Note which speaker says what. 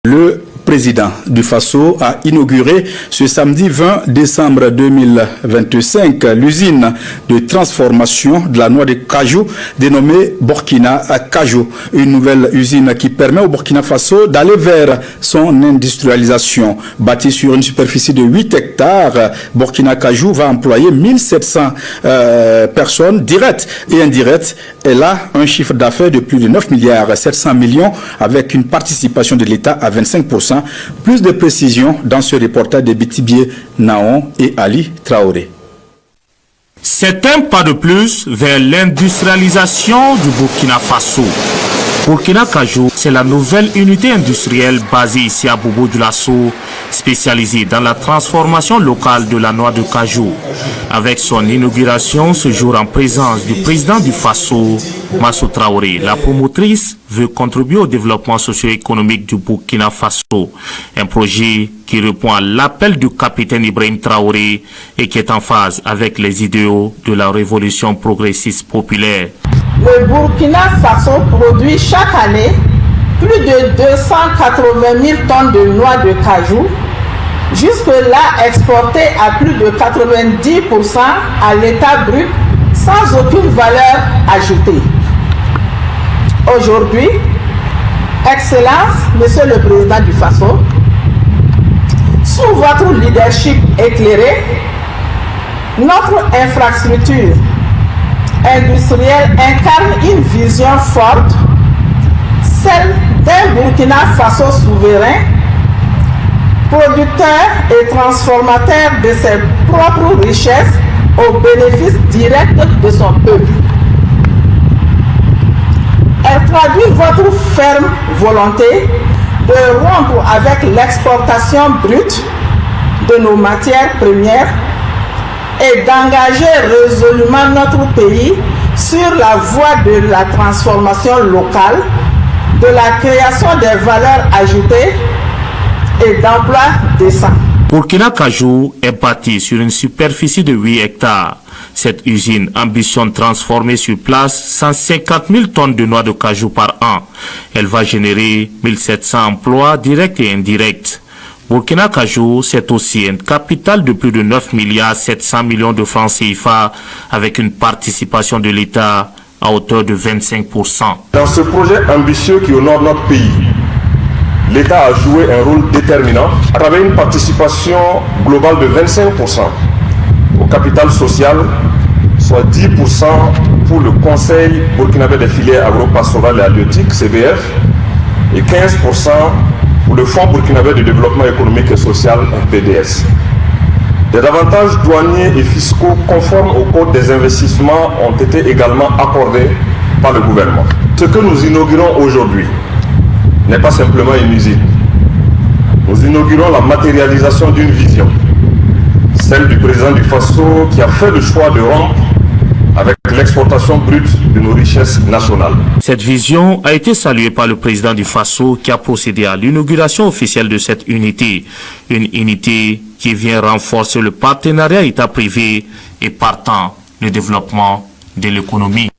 Speaker 1: Le président du Faso a inauguré ce samedi 20 décembre 2025 l'usine de transformation de la noix de cajou dénommée Burkina Cajou. Une nouvelle usine qui permet au Burkina Faso d'aller vers son industrialisation. Bâtie sur une superficie de 8 hectares, Burkina Cajou va employer 1700 personnes directes et indirectes. Elle a un chiffre d'affaires de plus de 9 milliards 700 millions avec une participation de l'État à 25%. Plus de précisions dans ce reportage de Bitibié Naon et Ali Traoré.
Speaker 2: C'est un pas de plus vers l'industrialisation du Burkina Faso. Burkina Cajou, c'est la nouvelle unité industrielle basée ici à Bobo-Dioulasso, spécialisée dans la transformation locale de la noix de cajou. Avec son inauguration ce jour en présence du président du Faso, Massou Traoré, la promotrice veut contribuer au développement socio-économique du Burkina Faso. Un projet qui répond à l'appel du capitaine Ibrahim Traoré et qui est en phase avec les idéaux de la révolution progressiste populaire.
Speaker 3: Le Burkina Faso produit chaque année plus de 280 000 tonnes de noix de cajou, jusque-là exportées à plus de 90% à l'état brut sans aucune valeur ajoutée. Aujourd'hui, Excellence, Monsieur le Président du Faso, sous votre leadership éclairé, notre infrastructure industrielle incarne une vision forte, celle d'un Burkina Faso souverain, producteur et transformateur de ses propres richesses au bénéfice direct de son peuple. Elle traduit votre ferme volonté de rompre avec l'exportation brute de nos matières premières et d'engager résolument notre pays sur la voie de la transformation locale, de la création des valeurs ajoutées et d'emplois décents.
Speaker 2: Burkina Cajou est bâtie sur une superficie de 8 hectares. Cette usine ambitionne transformer sur place 150 000 tonnes de noix de cajou par an. Elle va générer 1700 emplois directs et indirects. Burkina Cajou, c'est aussi un capital de plus de 9 milliards 700 millions de francs CFA avec une participation de l'État à hauteur de 25%.
Speaker 4: Dans ce projet ambitieux qui honore notre pays, l'État a joué un rôle déterminant à travers une participation globale de 25% au capital social, soit 10% pour le Conseil burkinabé des filières agro-pastorales et halieutiques, CBF, et 15% pour le Fonds burkinabé de développement économique et social, PDS. Des avantages douaniers et fiscaux conformes au code des investissements ont été également accordés par le gouvernement. Ce que nous inaugurons aujourd'hui n'est pas simplement une usine. Nous inaugurons la matérialisation d'une vision, celle du président du Faso qui a fait le choix de rompre avec l'exportation brute de nos richesses nationales.
Speaker 2: Cette vision a été saluée par le président du Faso qui a procédé à l'inauguration officielle de cette unité. Une unité qui vient renforcer le partenariat État-privé et partant le développement de l'économie.